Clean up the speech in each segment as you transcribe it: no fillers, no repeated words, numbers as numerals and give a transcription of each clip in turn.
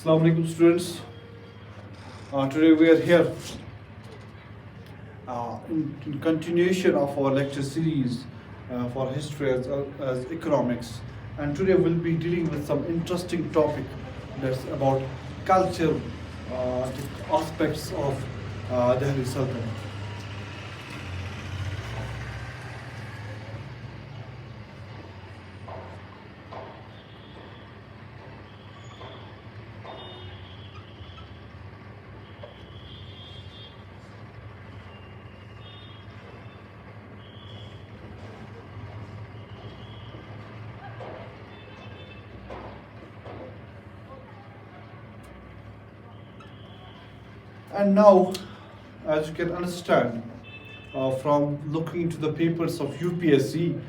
Assalamu alaikum students. Today we are here in continuation of our lecture series for history as economics, and today we'll be dealing with some interesting topic that's about culture, the aspects of Delhi Sultanate. And now, as you can understand from looking into the papers of UPSC,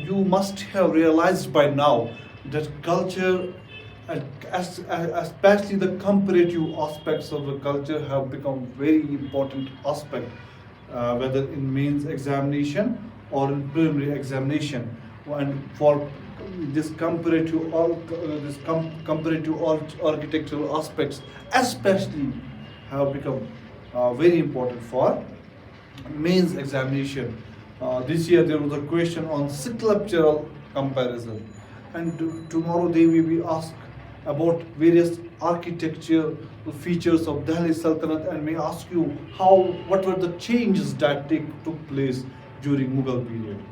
you must have realized by now that culture, and especially the comparative aspects of the culture, have become very important aspect, whether in mains examination or in preliminary examination. And for this comparative architectural aspects, especially have become very important for mains examination. This year there was a question on sculptural comparison, and tomorrow they will be asked about various architecture features of Delhi Sultanate, and may ask you what were the changes that took place during Mughal period,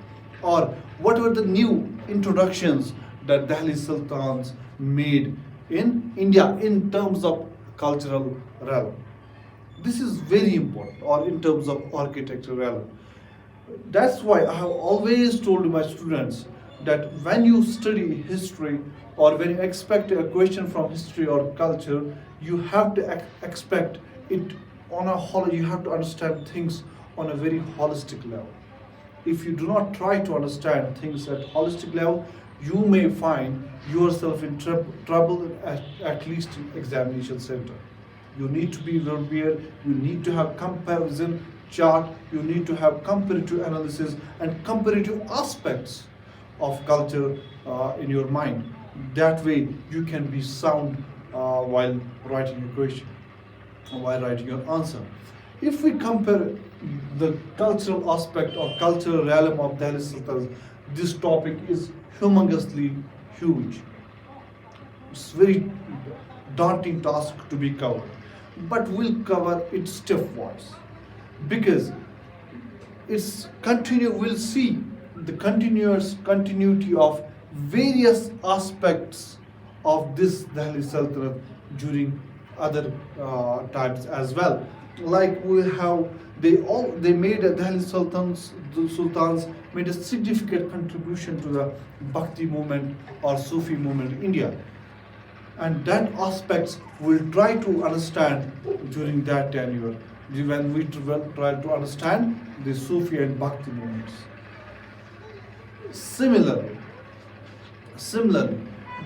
or what were the new introductions that Delhi Sultans made in India in terms of cultural realm. This is very important, or in terms of architectural realm. That's why I have always told my students that when you study history, or when you expect a question from history or culture, you have to expect it on a you have to understand things on a very holistic level. If you do not try to understand things at holistic level, you may find yourself in trouble at least in examination center. You need to be prepared, you need to have comparison chart, you need to have comparative analysis and comparative aspects of culture in your mind. That way you can be sound while writing your question, while writing your answer. If we compare the cultural aspect or cultural realm of Delhi Sultanate, this topic is humongously huge. It's very daunting task to be covered, but we'll cover it stepwise, because we'll see the continuity of various aspects of this Delhi Sultanate during other times as well. Like they made the sultans made a significant contribution to the Bhakti movement or Sufi movement in India, and that aspects we'll try to understand during that tenure when we try to understand the Sufi and Bhakti movements. Similarly,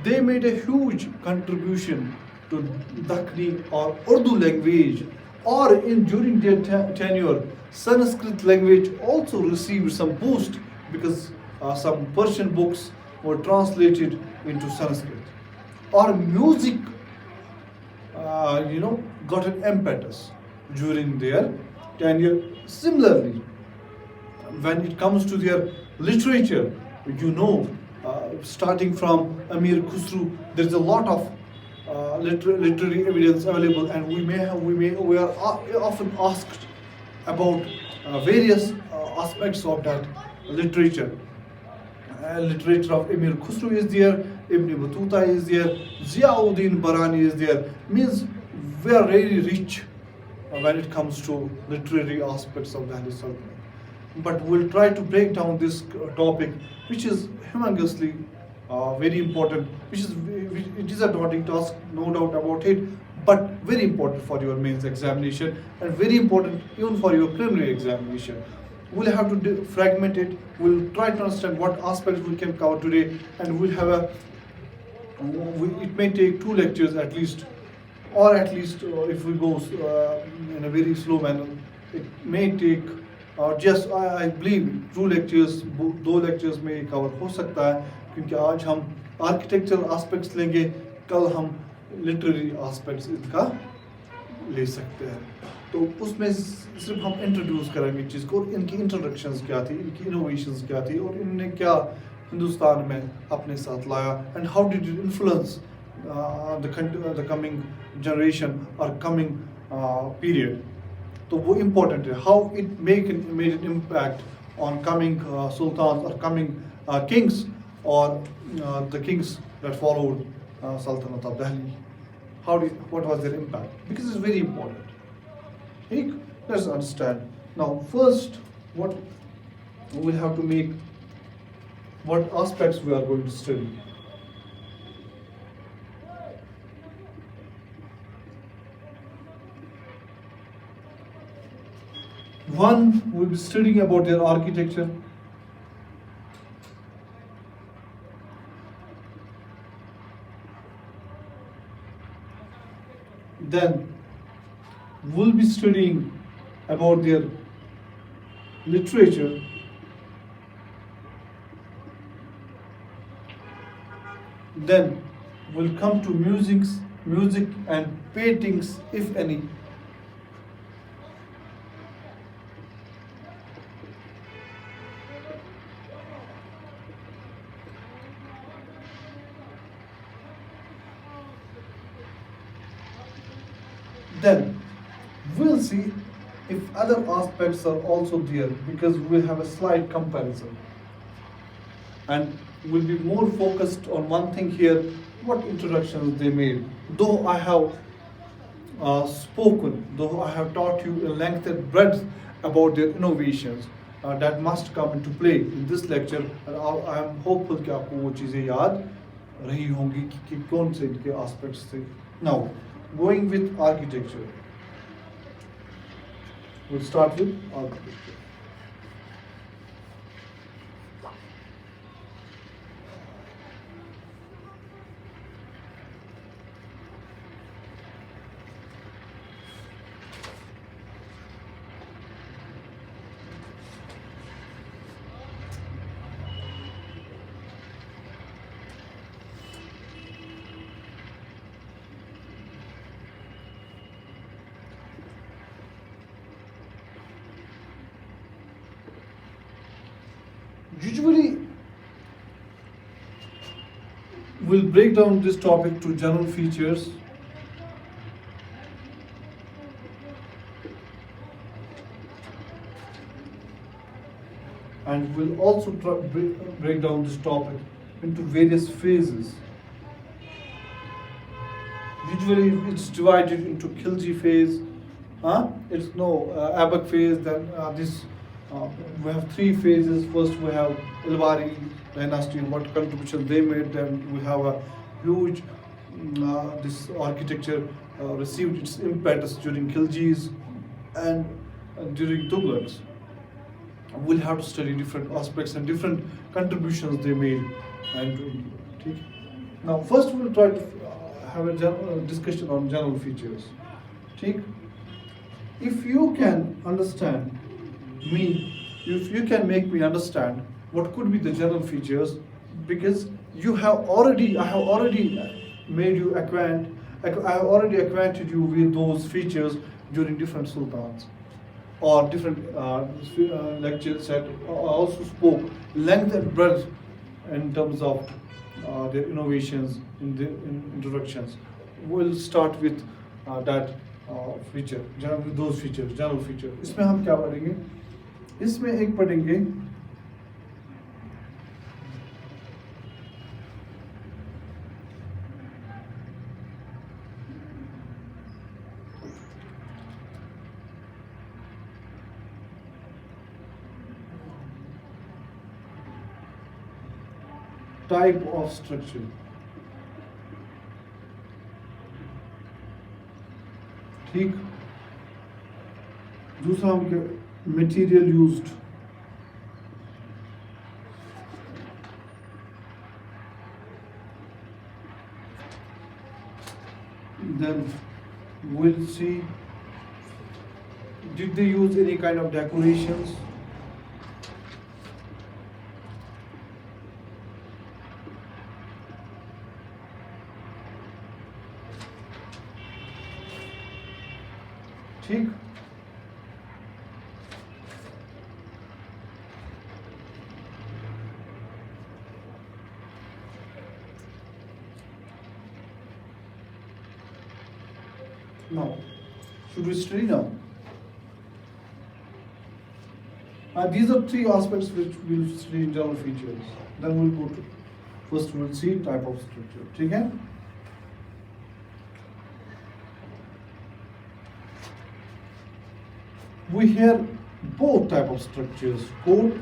they made a huge contribution to Dakhni or Urdu language, or during their tenure, Sanskrit language also received some boost, because some Persian books were translated into Sanskrit. Or music, got an impetus during their tenure. Similarly, when it comes to their literature, starting from Amir Khusru, there's a lot of literary evidence available, and we are often asked about various aspects of that literature. Literature of Amir Khusru is there, Ibn Battuta is there, Ziauddin Barani is there. Means we are very rich when it comes to literary aspects of Delhi Sultanate. But we'll try to break down this topic, which is humongously very important, it is a daunting task, no doubt about it, but very important for your mains examination and very important even for your preliminary examination. We'll have to fragment it. We'll try to understand what aspects we can cover today, and we'll have it may take 2 lectures at least, or at least if we go in a very slow manner, it may take just I believe 2 lectures, 2 lectures में cover हो सकता है, क्योंकि आज हम architectural aspects लेंगे, कल हम लिटरेरी एस्पेक्ट्स इनका ले सकते हैं। तो उसमें सिर्फ हम इंट्रोड्यूस करेंगे चीज़ को, इनकी इंट्रोडक्शंस क्या थी, इनकी इनोवेशंस क्या थी, और इनने क्या हिंदुस्तान में अपने साथ लाया, and how did it influence the coming generation और कमिंग पीरियड। तो वो इम्पोर्टेंट है, how it made an impact on coming sultan और कमिंग किंग्स और the kings that followed Sultanate of Delhi. What was their impact? Because it's very important. Okay? Let's understand. Now, first, what we will have to make, what aspects we are going to study. One, we'll be studying about their architecture. Then we'll be studying about their literature. Then we'll come to music and paintings, if any. Then we'll see if other aspects are also there, because we'll have a slight comparison. And we'll be more focused on one thing here, what introductions they made. Though I have though I have taught you in length and breadth about their innovations, that must come into play in this lecture. And I am hopeful कि आपको वो चीज़ें याद रही होंगी कि कौन से इनके aspects थे. Now, going with architecture. We'll start with architecture. Usually, we'll break down this topic to general features, and we'll also break down this topic into various phases. Usually, it's divided into Khilji phase. It's no Aibak phase. Then this. We have three phases. First, we have Ilbari dynasty and what contribution they made. Then we have a huge this architecture received its impetus during Khiljis and during Tughlaqs. We'll have to study different aspects and different contributions they made. And now, first we'll try to have a discussion on general features. If you can understand me, if you can make me understand what could be the general features, because I have already made you acquaint, I have already acquainted you with those features during different sultans or different lectures that also spoke length and breadth in terms of their innovations in the introductions. We'll start with that feature, those features, general feature. इसमें हम क्या पढ़ेंगे? इसमें एक पढ़ेंगे type of structure. ठीक, दूसरा हम material used, then we'll see did they use any kind of decorations, ठीक. Now, should we study now? These are three aspects which we'll study in general features. Then we'll go to first we'll see type of structure. ठीक है? We hear both type of structures, code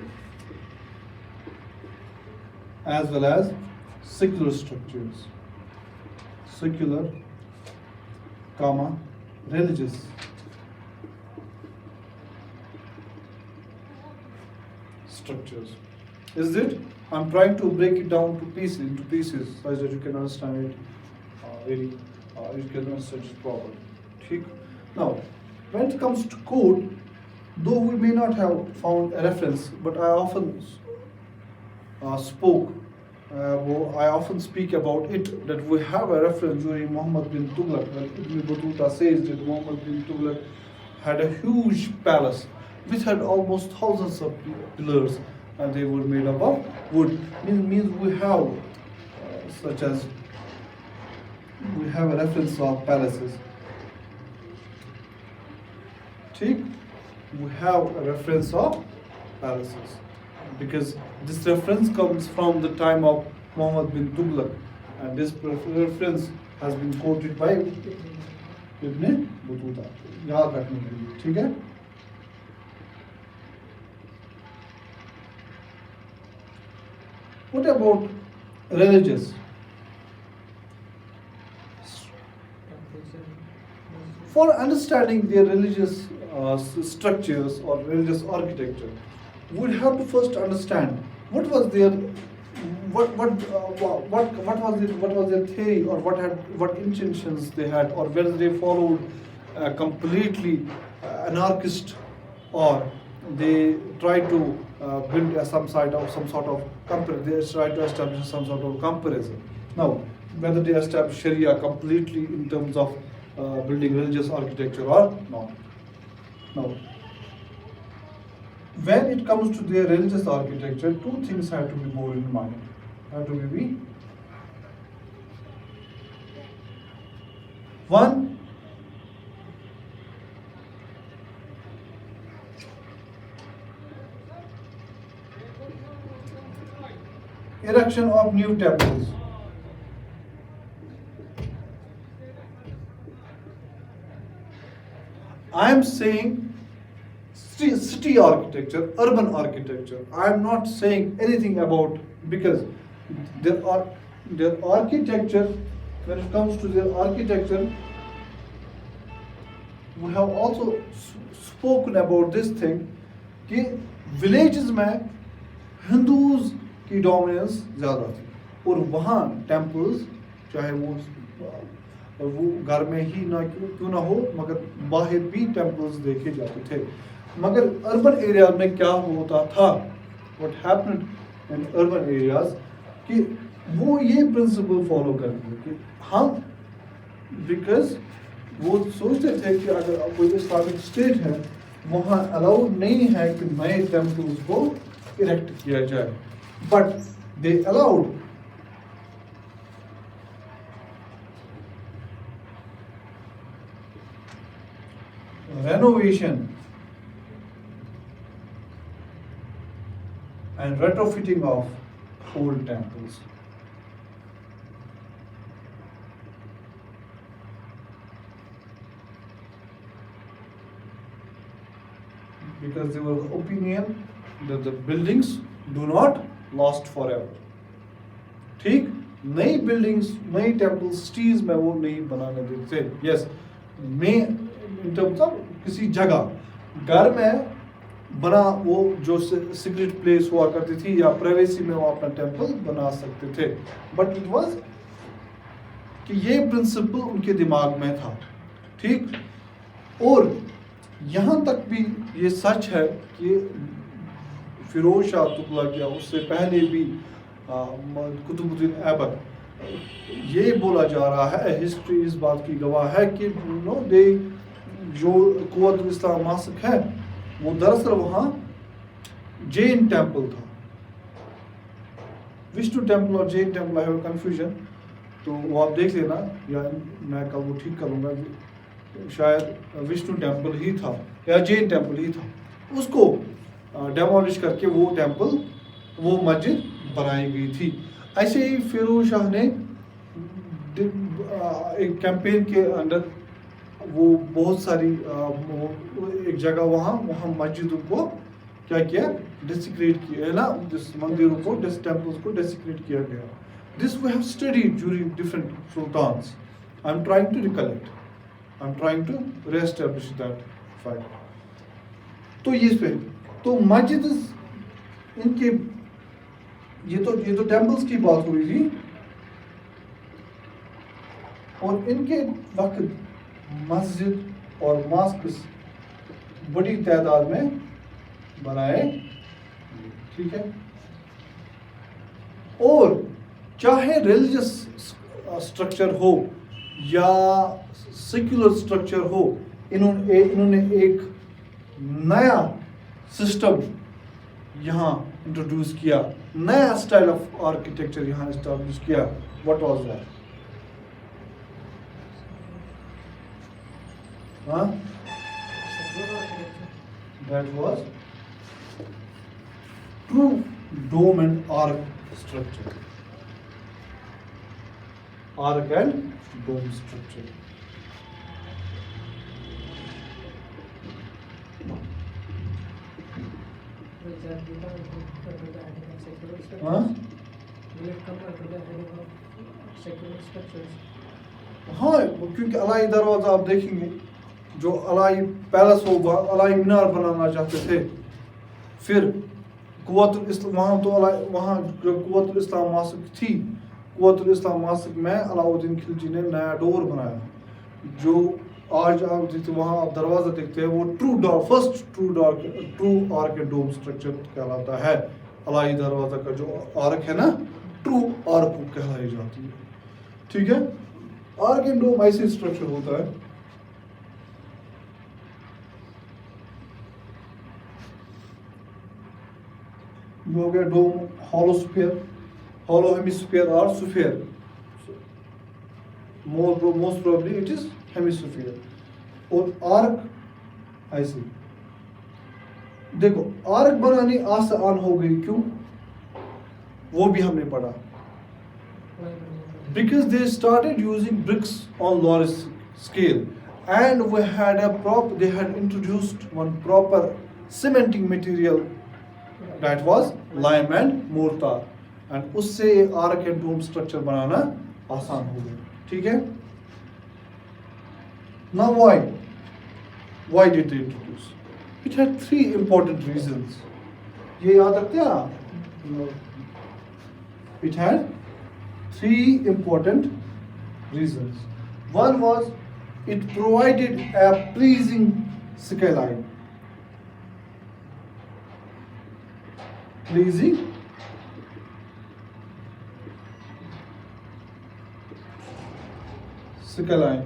as well as secular structures. Secular, comma, religious. Structures. Is it? I'm trying to break it down into pieces, so that you can understand it you can understand it properly. ठीक? Now, when it comes to code, though we may not have found a reference, but I often I often speak about it that we have a reference during Muhammad bin Tughlaq, when Ibn Battuta says that Muhammad bin Tughlaq had a huge palace which had almost thousands of pillars, and they were made up of wood. Means we have such as we have a reference of palaces. ठीक? We have a reference of palaces because this reference comes from the time of Muhammad bin Tughlaq, and this reference has been quoted by Ibn Battuta. याद रखने के लिए, ठीक है? What about religious? For understanding their religious structures or religious architecture, we would have to first understand what was their what was their theory, or what intentions they had, or whether they followed completely anarchist, or they tried to build some sort of comparison. They tried to establish some sort of comparison. Now, whether they establish Sharia completely in terms of building religious architecture or not. Now, when it comes to their religious architecture, two things have to be borne in mind. One, erection of new temples. I am saying city architecture, urban architecture. I am not saying anything about, because their architecture, when it comes to their architecture, we have also spoken about this thing कि villages में Hindus की dominance ज़्यादा थी, और वहाँ temples, चाहे वो घर में ही ना क्यों ना हो, मगर बाहर भी टेम्पल्स देखे जाते थे. मगर अर्बन एरिया में क्या होता था, what happened in urban areas, कि वो ये प्रिंसिपल फॉलो करते थे कि हम, बिकॉज वो सोचते थे कि अगर कोई इस्लामिक स्टेट है, वहाँ अलाउड नहीं है कि नए टेम्पल्स को इरेक्ट किया जाए, but they allowed renovation and retrofitting of old temples. Because they were of the opinion that the buildings do not last forever. ठीक? नई buildings, नई temples, cities में वो नहीं बनाने देते. Yes, में in terms of किसी जगह, घर में बना वो जो सीक्रेट प्लेस हुआ करती थी या प्राइवेसी में वो अपना टेम्पल बना सकते थे, बट इट वाज कि ये प्रिंसिपल उनके दिमाग में था. ठीक? और यहाँ तक भी ये सच है कि फिरोज शाह तुगलक या उससे पहले भी कुतुबुद्दीन ऐबक, ये बोला जा रहा है, हिस्ट्री इस बात की गवाह है कि جو قوت الاسلام ماسک ہے وہ دراصل وہاں جین ٹیمپل تھا. وشنو ٹیمپل اور Jain temple I have confusion, تو وہ آپ دیکھ لینا یا میں کل وہ ٹھیک کر لوں گا. شاید وشنو ٹیمپل ہی تھا یا جین ٹیمپل ہی تھا. اس کو ڈیمولش کر کے وہ ٹیمپل وہ مسجد بنائی گئی تھی. ایسے ہی فیروز شاہ نے ایک کیمپین کے اندر وہ بہت ساری ایک جگہ وہاں مسجدوں کو کیا ڈیسیکریٹ کیا ہے نا, جس مندروں کو ٹیمپلز کو ڈیسیکریٹ کیا گیا. This we have studied during different sultans. I am trying to recollect, I am trying to reestablish that fact. تو یہ پہ تو مسجد ان کے یہ تو ٹیمپلز کی بات ہوئی تھی, اور ان کے وقت مسجد اور ماسکس بڑی تعداد میں بنائے, ٹھیک ہے. اور چاہے ریلیجس اسٹرکچر ہو یا سیکولر اسٹرکچر ہو, انہوں نے ایک نیا سسٹم یہاں انٹروڈیوس کیا, نیا اسٹائل آف آرکیٹیکچر یہاں اسٹیبلش کیا. What was that? That was true dome and arc structure. Arc and dome structure. ہاں, کیونکہ علائی دروازہ آپ دیکھیں گے, جو علائی پیلس ہوگا, علائی مینار بنانا چاہتے تھے. پھر قوت الاسلام وہاں تو وہاں جو قوت الاسلام ماسک تھی, قوت الاسلام ماسک میں علاؤ الدین خلجی نے نیا ڈور بنایا. جو آج آپ دیکھتے وہاں آپ دروازہ دیکھتے ہیں, وہ first true arch and dome structure کہلاتا ہے. علائی دروازہ کا جو آرک ہے نا, ٹرو آرک کہلائی جاتی ہے, ٹھیک ہے. آرک اینڈ ڈوم ایسے اسٹرکچر ہوتا ہے. یہ ہو گیا ڈوم, ہالو اسفیئر, ہالو ہیمیسفیئر اور sphere. Most probably it is hemisphere. اور آرک ایسے دیکھو, آرک بنانی آسان ہو گئی, کیوں؟ وہ بھی ہم نے پڑھا. Because they started using bricks on large scale, and they had introduced one proper cementing material, that was lime and mortar, and اس سے arc and dome structure بنانا آسان ہو گیا, ٹھیک ہے. Now why did they introduce? It had 3 important reasons. یہ یاد رکھتے ہیں آپ؟ It had 3 important reasons. One was it provided a pleasing skyline. Pleasing skyline.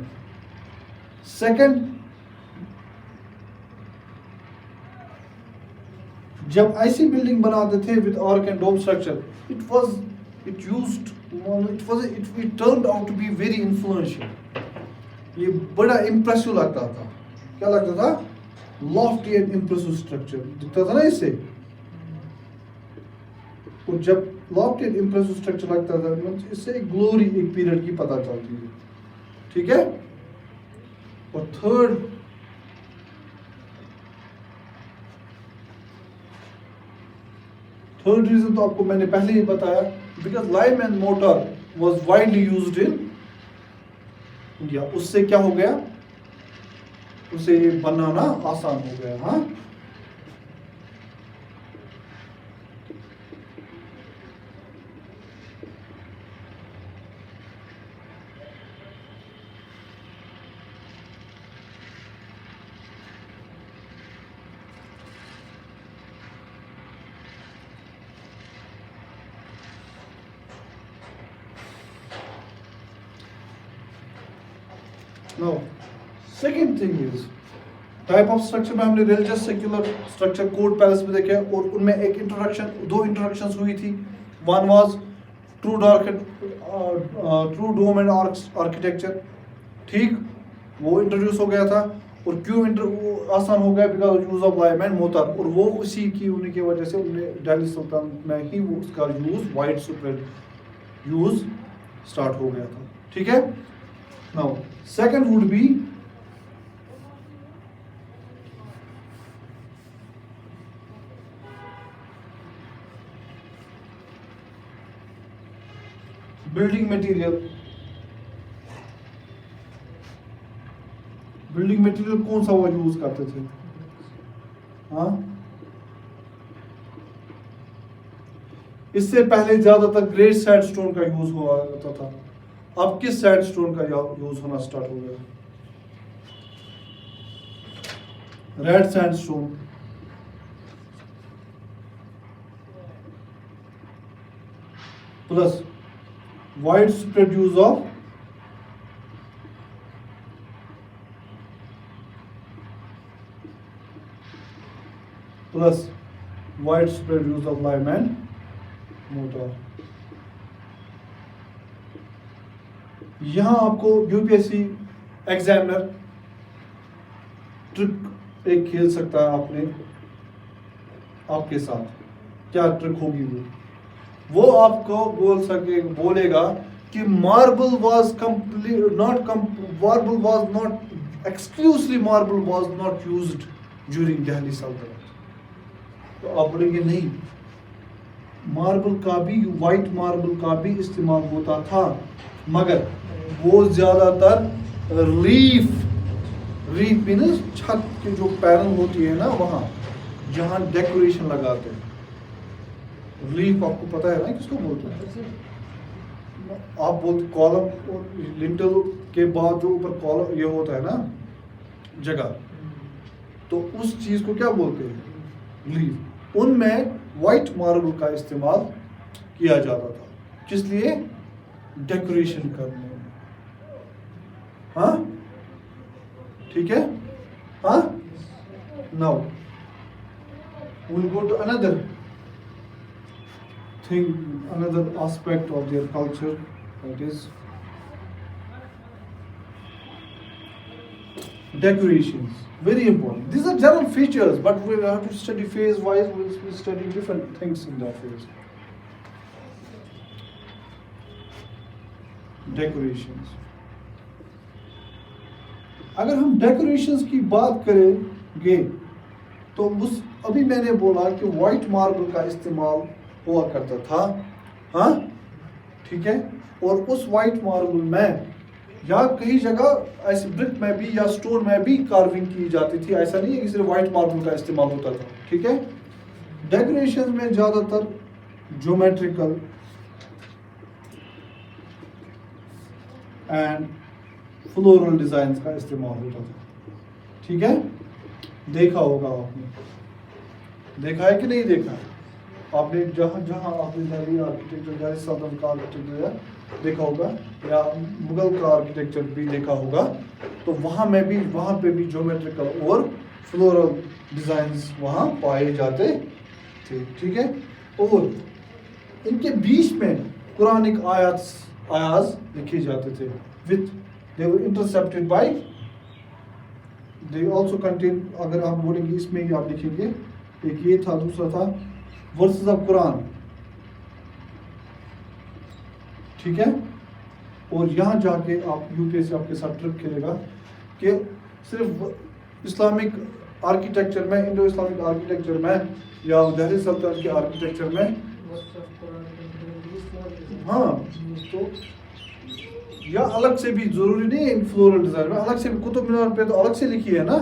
Second, جب ایسی بلڈنگ بناتے تھے with arc and dome structure, it turned out to be very influential. یہ بڑا امپریسو لگتا تھا. کیا لگتا تھا؟ lofty and impressive structure دکھتا تھا نا اس سے. اور جب lofty and impressive structure لگتا تھا, اس سے ایک گلوری, ایک پیریڈ کی پتہ چلتی ہے, ٹھیک ہے. اور تھرڈ ریزن تو آپ کو میں نے پہلے ہی بتایا, because lime and mortar was widely used in India. اس سے کیا ہو گیا؟ اسے بنانا آسان ہو گیا. ہاں, Now, second thing is type of structure में हमने religious secular structure court palace में देखे और उनमें एक इंट्रोडक्शन, दो इंट्रोडक्शंस हुई थी. One was true dome and architecture. ठीक, वो इंट्रोड्यूस हो गया था. और क्यों आसान हो गया? Because use of lime and mortar. और वो उसी की उन्हीं की वजह से उन्होंने दिल्ली सुल्तान में ही वो उसका use wide spread use start हो गया था. ठीक है. Now second would be building material. Building material कौन सा वो यूज करते थे? हाँ, इससे पहले ज्यादातर ग्रे सैंडस्टोन का यूज हुआ करता था. अब किस सैंडस्टोन का यूज होना स्टार्ट हो गया? Red sandstone. Plus wide spread use of lime and mortar. यहां आपको यूपीएससी एग्जामिनर ट्रिक एक खेल सकता है आपके साथ. क्या ट्रिक होगी? वो आपको बोलेगा कि marble was exclusively marble was not used during Delhi सल्तनत. तो आप बोलेंगे नहीं, मार्बल का भी, वाइट मार्बल का भी इस्तेमाल होता था, मगर वो ज्यादातर रीफ मीन्स छत की जो पैनल होती है ना, वहां जहां डेकोरेशन लगाते हैं. लीफ आपको पता है ना किसको बोलते हैं? आप बोलते कॉलम और लिंटल के बाद जो ऊपर कॉलम ये होता है ना जगह, तो उस चीज को क्या बोलते हैं? लीफ. उनमें व्हाइट मार्बल का इस्तेमाल किया जाता था. किस लिए? डेकोरेशन करने में. हाँ, ठीक है. हाँ. Now we'll go to another thing, another aspect of their culture, that is decorations. Very important. These are general features, but we will have to study phase wise. We will be studying different things in that phase. Decorations. अगर हम decorations की बात करेंगे तो अभी मैंने बोला कि व्हाइट मार्बल का इस्तेमाल हुआ करता था. हाँ, ठीक है. और उस व्हाइट मार्बल में या कई जगह ऐसे ब्रिक में भी या स्टोन में भी कार्विंग की जाती थी. ऐसा नहीं है कि सिर्फ व्हाइट मार्बल का इस्तेमाल होता था. ठीक है. डेकोरेशन में ज्यादातर ज्योमेट्रिकल एंड फ्लोरल डिजाइन का इस्तेमाल होता था. ठीक है. देखा होगा आपने, देखा है कि नहीं देखा? आपने जहाँ आपने दिल्ली आर्किटेक्चर, दिल्ली सल्तनत का आर्किटेक्चर देखा होगा या मुगल का आर्किटेक्चर भी देखा होगा, तो वहाँ पे भी ज्योमेट्रिकल और फ्लोरल डिजाइन्स वहाँ पाए जाते थे. ठीक है. और इनके बीच में कुरानिक आयात लिखे जाते थे. They were intercepted by, they also contain, अगर आप बोलेंगे इसमें ही आप लिखेंगे, एक ये था, दूसरा था वर्सेस ऑफ कुरान. ठीक है. और यहाँ जाके आप यूपीएससी आपके साथ ट्रिक खेलेगा कि सिर्फ इस्लामिक आर्किटेक्चर में, इंडो इस्लामिक आर्किटेक्चर में या दिल्ली सल्तनत के आर्किटेक्चर में, हाँ, तो या अलग से भी जरूरी नहीं है फ्लोरल डिजाइन में, अलग से भी कुतुब मीनार पे तो अलग से लिखी है ना,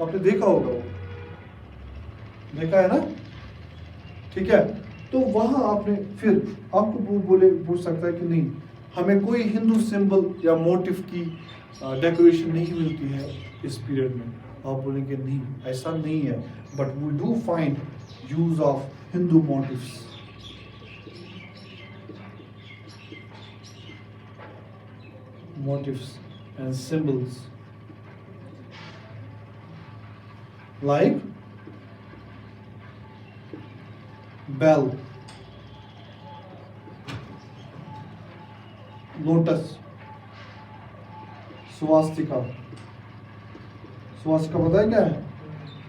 आपने देखा होगा, वो देखा है ना. ठीक है. तो वहां आपने फिर आपको बोल सकता है कि नहीं, हमें कोई हिंदू सिंबल या मोटिव की डेकोरेशन नहीं मिलती है इस पीरियड में. आप बोलेंगे नहीं, ऐसा नहीं है, but we do find use of Hindu motifs. motifs and symbols like bell, lotus, swastika. swastika पता है क्या है?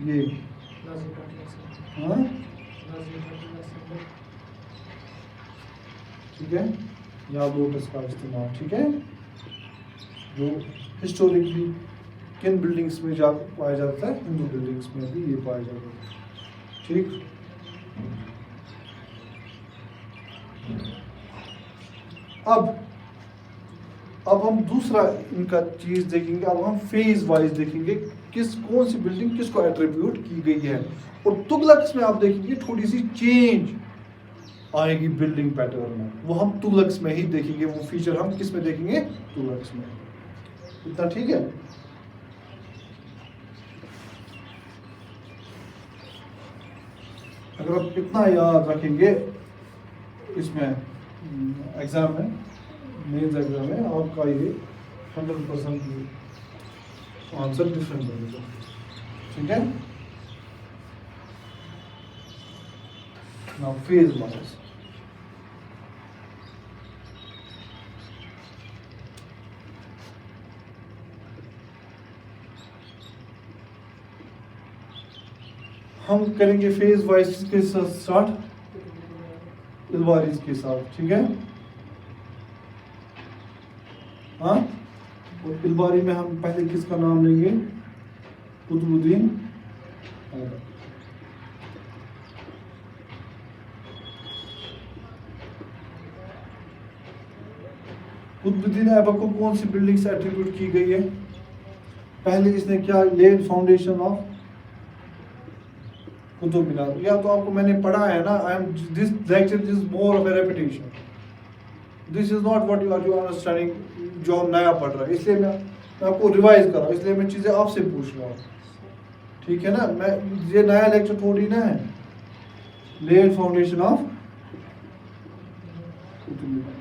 ये हाँ ठीक है, या लोटस का इस्तेमाल, ठीक है, जो हिस्टोरिकली किन बिल्डिंग्स में पाया जाता है, हिंदू बिल्डिंग्स में भी ये पाया जाता है, ठीक। अब हम दूसरा इनका चीज देखेंगे। अब हम फेज वाइज देखेंगे कौन सी बिल्डिंग किसको एट्रीब्यूट की गई है। और तुगलक्स में आप देखेंगे थोड़ी सी चेंज आएगी बिल्डिंग पैटर्न में, वो हम तुगलक्स में ही देखेंगे, वो फीचर हम किस में देखेंगे, तुगलक्स में। इतना ठीक है। अगर आप इतना याद रखेंगे इसमें एग्जाम में, मेंस एग्जाम में आपका ये 100% आंसर डिफरेंट बनेगा, ठीक है। नाउ फेज वाइज हम करेंगे फेज वाइज के साथ स्टार्ट, इलवारिस के साथ, ठीक है। हाँ, और इलवारी में हम पहले किसका नाम लेंगे, कुतुबुद्दीन ऐबक। कुतुबुद्दीन ऐबक को कौन सी बिल्डिंग से एट्रीब्यूट की गई है? पहले इसने क्या laid foundation of Qutub Minar. या तो आपको मैंने पढ़ा है ना, I am this lecture is more of a repetition, this is not what you are understanding जो हम नया पढ़ रहे हैं, इसलिए मैं आपको रिवाइज कर रहा हूँ, इसलिए मैं चीज़ें आपसे पूछ रहा हूँ, ठीक है ना। मैं ये नया लेक्चर थोड़ी ना है, लेड फाउंडेशन ऑफ कुतुब मीनार,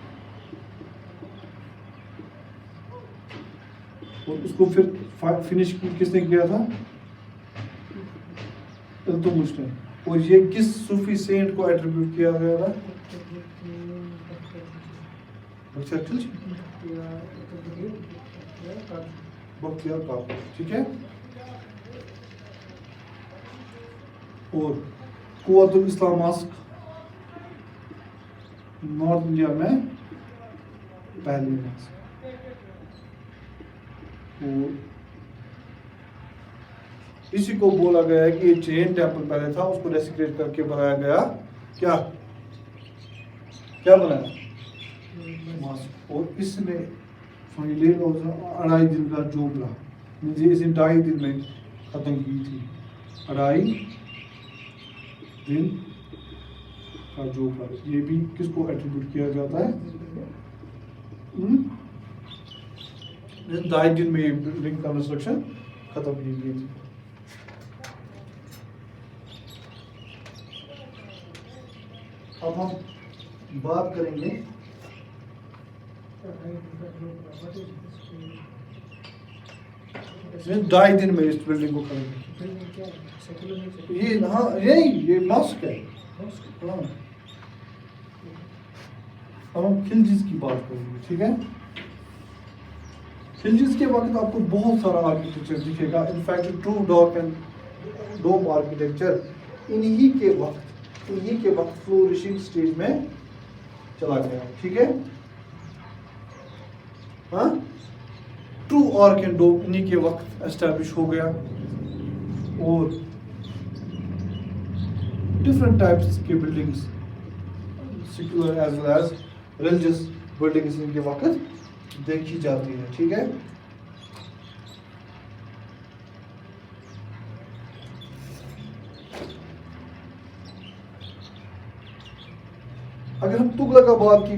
और उसको फिर फिनिश किसने किया था, इल्तुतमिश ने। और ये किस सूफी सेंट को एट्रीब्यूट किया गया था, बख्तियार काफी, ठीक है। और कुव्वतुल इस्लाम मॉस्क नॉर्थ इंडिया में पहली मॉस्क, और इसी को बोला गया है कि ये जैन टेम्पल पहले था, उसको डेसिक्रेट करके बनाया गया, क्या क्या बनाया, मॉस्क। और इसने 2.5 दिन का जॉब रहा, मुझे इसे 2.5 दिन में खत्म की थी, 2.5 दिन का जॉब रहा। ये भी किसको एट्रीब्यूट किया जाता है, 2.5 दिन में ये बिल्डिंग कंस्ट्रक्शन खत्म की गई थी। अब हम बात करेंगे ढाई दिन में इस बिल्डिंग को करेंगे, ये हाँ यही ये मॉस्क है, हाँ। अब हम खिलजीज की बात करेंगे, ठीक है। खिलजीज के वक्त आपको बहुत सारा आर्किटेक्चर दिखेगा, इनफैक्ट ट्रू डोम आर्किटेक्चर इन्हीं के वक्त फ्लोरिशिंग स्टेज में चला गया, ठीक है। हाँ, ट्रू आर्क एंड डोम इन्हीं के वक्त एस्टैब्लिश हो गया, और डिफरेंट टाइप्स के buildings, secular as well as religious buildings इनके वक्त देखी जाती है, ठीक है। अगर हम तुगलकाबाद की,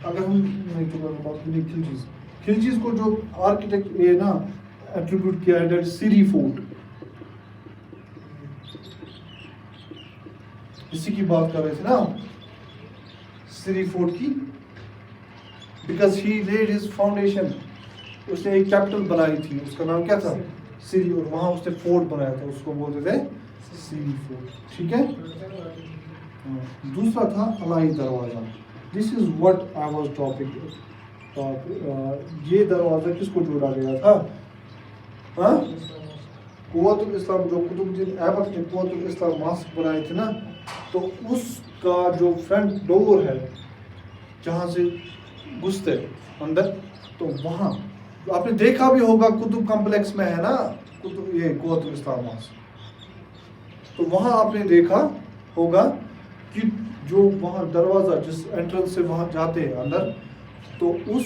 अगर हम नहीं तुगलकाबाद की नहीं, खिलजीज को जो आर्किटेक्ट ये ना एट्रीब्यूट किया है, सिरी फोर्ट, इसी की बात कर रहे थे ना, सिरी फोर्ट की, because he laid his foundation اس نے ایک کیپٹل بنائی تھی, اس کا نام کیا تھا؟ سری, اور وہاں اس نے فورٹ بنایا تھا, اس کو بولتے تھے سری فورٹ. ٹھیک ہے. دوسرا تھا Alai Darwaza. This is what I was topic. یہ دروازہ کس کو جوڑا گیا تھا؟ ہاں, قوت الاسلام, جو قطب الدین ایبک نے قوت الاسلام ماسک بنائے تھے نا, تو اس کا جو فرنٹ ڈور ہے جہاں سے گھستے اندر, تو وہاں آپ نے دیکھا بھی ہوگا کتب کمپلیکس میں ہے نا یہ قوت الاسلام ماسک, تو وہاں آپ نے دیکھا ہوگا کہ جو وہاں دروازہ جس انٹرنس سے وہاں جاتے ہیں اندر, تو اس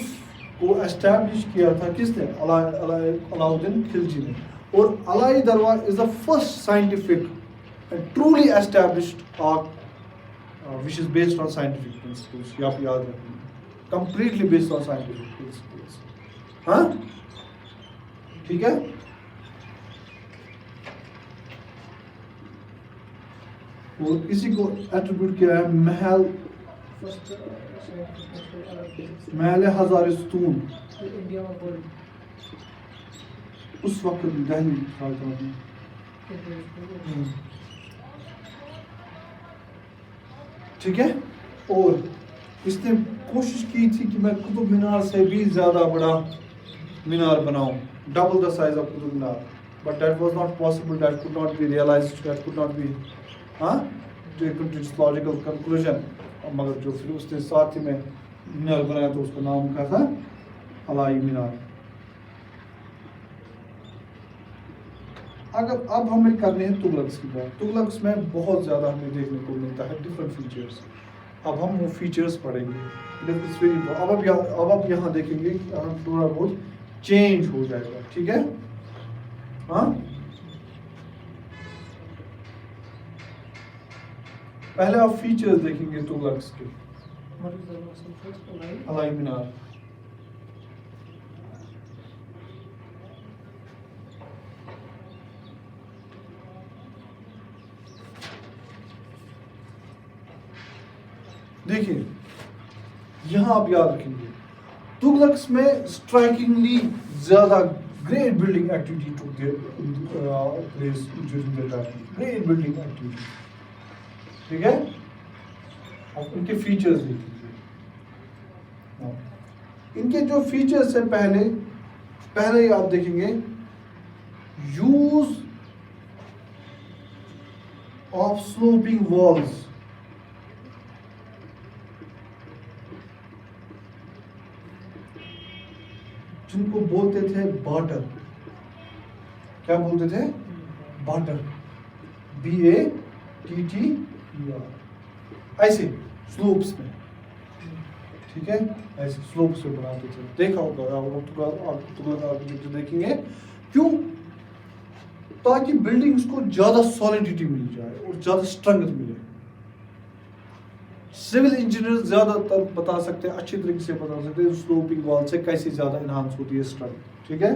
کو اسٹیبلش کیا تھا کس نے؟ علاؤدین خلجی نے. اور Alai Darwaza is the first scientific and truly established art which is based on scientific principles. یہ آپ یاد رکھیں, completely based on scientific principles. ہاں ٹھیک ہے. اور اسی کو ایٹریبیوٹ کیا ہے محل ہزار ستون, اس وقت دہلی سلطنت میں. ٹھیک ہے. اور اس نے کوشش کی تھی کہ میں قطب مینار سے بھی زیادہ بڑا مینار بناؤں, double the size of Qutub Minar, but that was not possible, that could not be realized, that could not be taken to its logical conclusion. مگر جو پھر اس نے ساتھ ہی میں مینار بنایا تو اس کا نام کیا تھا؟ الائی مینار. اگر اب ہمیں کرنے ہیں تغلقس کی بات, تغلقس میں بہت زیادہ ہمیں دیکھنے کو ملتا ہے ڈفرینٹ فیچرس. اب ہم وہ فیچرس پڑھیں گے. اب آپ یہاں دیکھیں گے کہ ہم تھوڑا بہت چینج ہو جائے گا. ٹھیک ہے. ہاں, پہلے آپ فیچرز دیکھیں گے تغلقس کے. الائی مینار, دیکھیے یہاں آپ یاد رکھیں گے تغلقس میں اسٹرائکنگلی زیادہ great building activity took place during their time. Great building activity. ٹھیک ہے. اب ان کے فیچرز دیکھ لیجیے. ان کے جو فیچرز سے پہلے ہی آپ دیکھیں گے یوز آف سلوپنگ والز. جن کو بولتے تھے باٹر. کیا بولتے تھے؟ باٹر. BATTER. ایسے سلوپس میں. ٹھیک ہے. ایسے سلوپس میں بناتے تھے. دیکھا ہوگا آپ دیکھیں گے. کیوں؟ تاکہ بلڈنگس کو زیادہ سالڈیٹی مل جائے اور زیادہ اسٹرنگتھ ملے. سول انجینئر زیادہ تر بتا سکتے ہیں, اچھی طریقے سے بتا سکتے ہیں سلوپنگ وال سے کیسے زیادہ انہانس ہوتی ہے اسٹرنگتھ. ٹھیک ہے.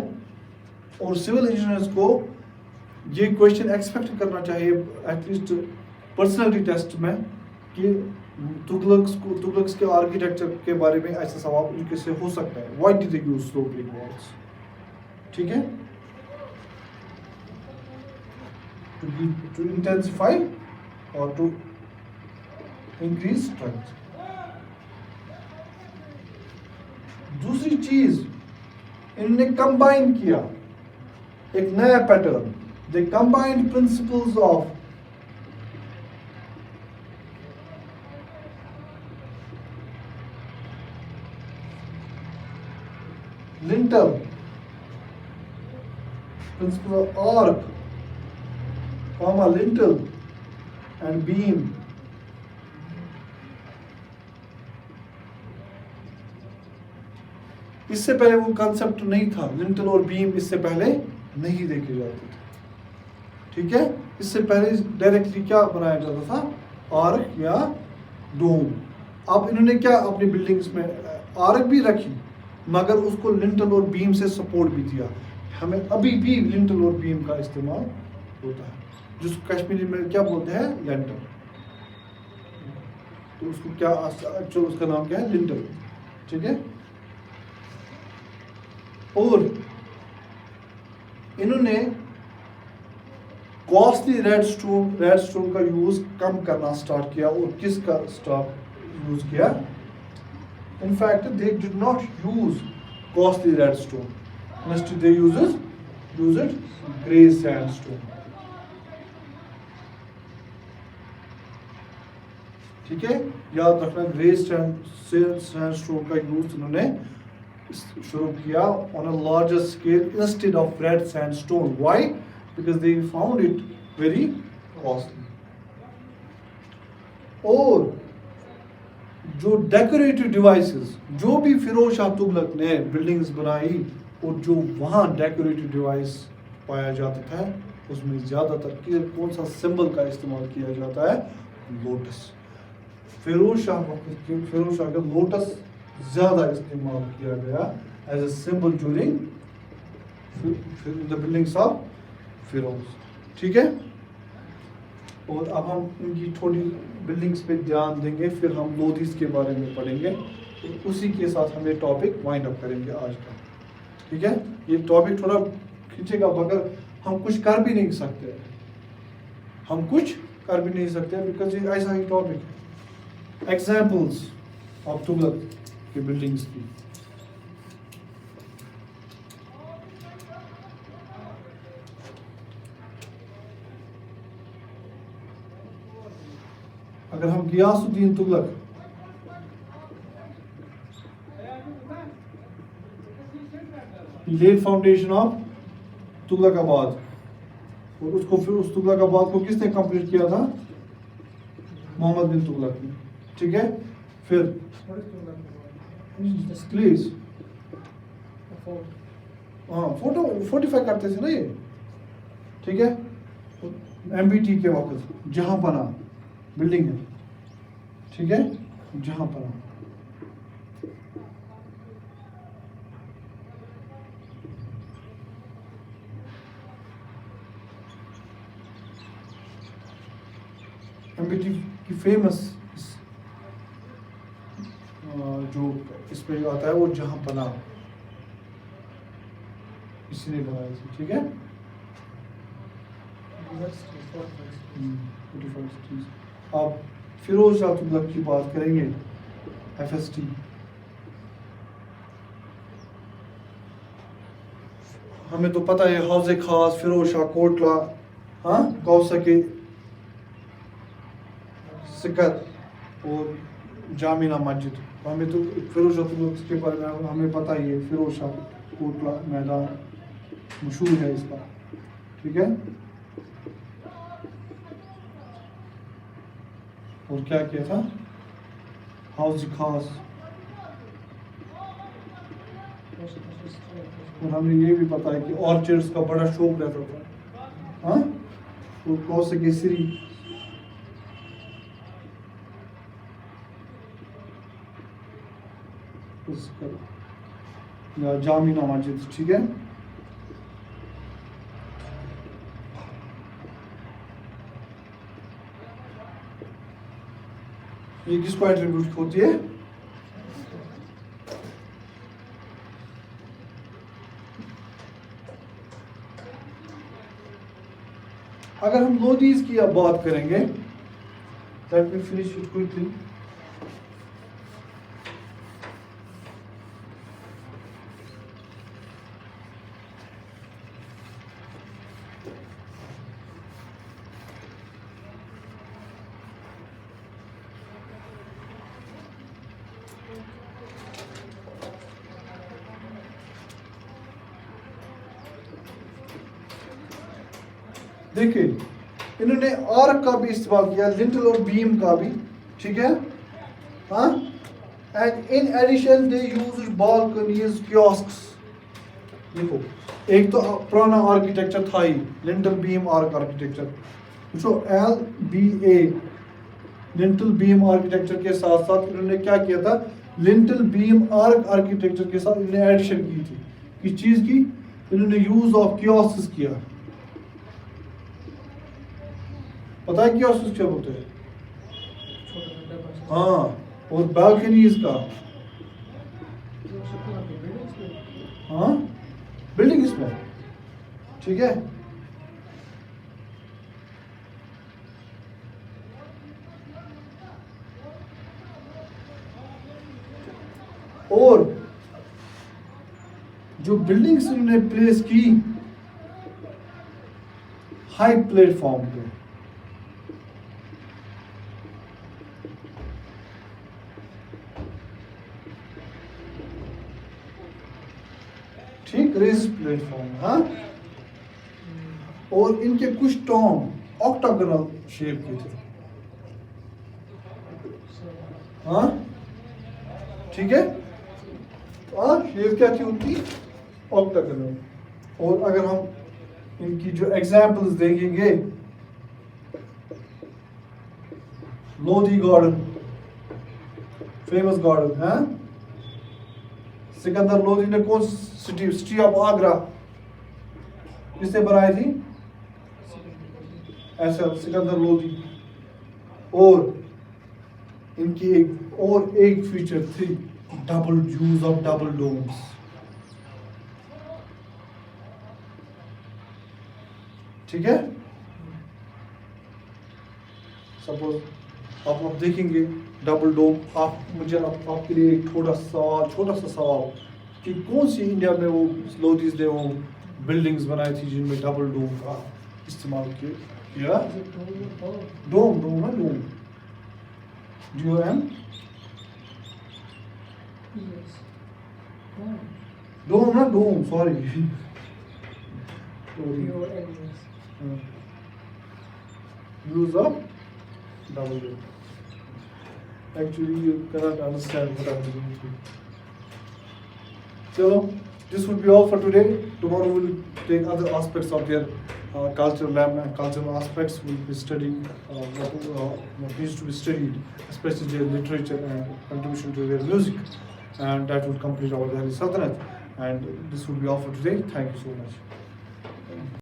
اور سول انجینئرز کو یہ کوشچن ایکسپیکٹ کرنا چاہیے ایٹ لیسٹ پرسنالٹی ٹیسٹ میں کہ تغلقس کے آرکیٹیکچر کے بارے میں ایسا سوال ان کے سے ہو سکتا ہے. Why did they use sloping walls? ٹھیک ہے. ٹو انٹینسیفائی اور ٹو انکریز اسٹرینتھ. دوسری چیز انہوں نے کمبائن کیا ایک نیا pattern. They combined principles of lintel, principle of arc, lintel and beam. اس سے پہلے وہ کانسیپٹ نہیں تھا. لنٹل اور بیم اس سے پہلے نہیں دیکھے جاتے تھے. ٹھیک ہے. اس سے پہلے ڈائریکٹلی کیا بنایا جاتا تھا؟ آرک یا ڈوم. اب انہوں نے کیا اپنی بلڈنگز میں آرک بھی رکھی مگر اس کو لنٹل اور بیم سے سپورٹ بھی دیا. ہمیں ابھی بھی لنٹل اور بیم کا استعمال ہوتا ہے جس کو کشمیری میں کیا بولتے ہیں؟ لینٹل. تو اس کو کیا اس کا نام کیا ہے؟ لنٹل. ٹھیک ہے. اور انہوں نے کاسٹلی ریڈ اسٹون کا یوز کم کرنا اسٹارٹ کیا. اور کس کا اسٹارٹ یوز کیا؟ In fact they did not use costly red stone. Instead they use it grey sandstone. ٹھیک ہے، یاد رکھنا گرے سینڈسٹون کا یوز انہوں نے شروع کیا on a larger scale instead of red sandstone. Why? Because they found it very costly. اور جو ڈیکوریٹو ڈیوائسز، جو بھی فیروز شاہ تغلق نے بلڈنگز بنائی اور جو وہاں ڈیکوریٹو ڈیوائس پایا جاتا تھا اس میں زیادہ تر کون سا سمبل کا استعمال کیا جاتا ہے؟ لوٹس. فیروز شاہ کا لوٹس زیادہ استعمال کیا گیا as a symbol during the buildings of Firoz. ٹھیک ہے، اور اب ہم ان کی تھوڑی بلڈنگس پہ دھیان دیں گے، پھر ہم لودھیز کے بارے میں پڑھیں گے. اسی کے ساتھ ہم یہ ٹاپک وائنڈ اپ کریں گے آج کا. ٹھیک ہے، یہ ٹاپک تھوڑا کھینچے گا مگر ہم کچھ کر بھی نہیں سکتے، بیکاز یہ ایسا ہی ٹاپک ہے. ایگزامپلس آف تغلق کی بلڈنگس کی. اگر ہم Ghiyas uddin Tughlaq laid foundation of Tughlaqabad, اور اس کو پھر اس تغلق آباد کو کس نے کمپلیٹ کیا تھا؟ محمد بن تغلق نے. ٹھیک ہے، پھر پلیز ہاں 45 کرتے تھے نا یہ. ٹھیک ہے، MBT کے وقت جہاں پناہ بلڈنگ ہے. ٹھیک ہے، جہاں پناہ. MBT کی فیمس جو اس پہ آتا ہے وہ جہاں پناہ اسی نے بنائی تھی. ٹھیک ہے، آپ فیروز شاہ تغلق کی بات کریں گے. FST ہمیں تو پتہ ہے، حوض خاص، فیروز شاہ کوٹلہ، ہاں کوثر کے سکر اور جامعہ مسجد. ہمیں تو فیروز شاہ تغلق کے بارے میں ہمیں پتہ ہی ہے، فیروز شاہ کوٹلہ میدان مشہور ہے اس کا. ٹھیک ہے، اور کیا کیا تھا؟ حوض خاص. اور ہمیں یہ بھی پتا ہے کہ آرچرڈس کا بڑا شوق رہتا تھا. ہاں، اور کوثر کے سری جامعہ مسجد. ٹھیک ہے، یہ کس کو ایٹریبیوٹ ہوتی ہے؟ اگر ہم لودھیز کی اب بات کریں گے، let me finish it quickly. دیکھیں، انہوں نے آرک کا بھی استعمال کیا، لنٹل اور بیم کا بھی. ٹھیک ہے، ہاں، and in addition they used balconies, kiosks. دیکھو، ایک تو پرانا آرکیٹیکچر تھا ہی، لنٹل بیم آرک آرکیٹیکچر. وچو LBA لنٹل بیم آرکیٹیکچر کے ساتھ ساتھ انہوں نے کیا کیا تھا؟ لنٹل بیم آرک آرکیٹیکچر کے ساتھ انہوں نے ایڈیشن کی تھی. کس چیز کی؟ انہوں نے یوز آف کیوسکس کیا. پتہ ہے کیوسکس کیا ہوتے ہیں؟ ہاں، اور بالکنیز کا. ہاں، ٹھیک ہے. اور جو بلڈنگس انہوں نے پلیس کی ہائی پلیٹ فارم پہ, ٹھیک, ریز پلیٹ فارم, ہاں, اور ان کے کچھ ٹام آکٹاگونل شیپ کے تھے, ہاں, ٹھیک ہے, ہاں, شیپ کیا تھی ان کی, آکٹاگونل. اور اگر ہم ان کی جو ایگزامپلز دیکھیں گے, لودھی گارڈن, فیمس گارڈن, ہاں, سکندر لودھی نے کون سٹی آف آگرہ کس نے بنائی تھی, ایسا سکندر لودھی. اور ان کی ایک فیچر تھی ڈبل یوز آف ڈبل ڈومس, ٹھیک ہے. سپوز آپ دیکھیں گے ڈبل ڈوم, مجھے آپ کے لیے ایک چھوٹا سا سوال کہ کون سی انڈیا میں وہ لودھیز نے وہ بلڈنگز بنائی تھی جن میں ڈبل ڈوم کا استعمال کیا, dome DOM, dome sorry, use of double dome. Actually, you cannot understand what I'm going through. So, this would be all for today. Tomorrow we'll take other aspects of their cultural and cultural aspects. We'll be studying what needs to be studied, especially their literature and contribution to their music. And that will complete our Delhi Sultanate. And this would be all for today. Thank you so much.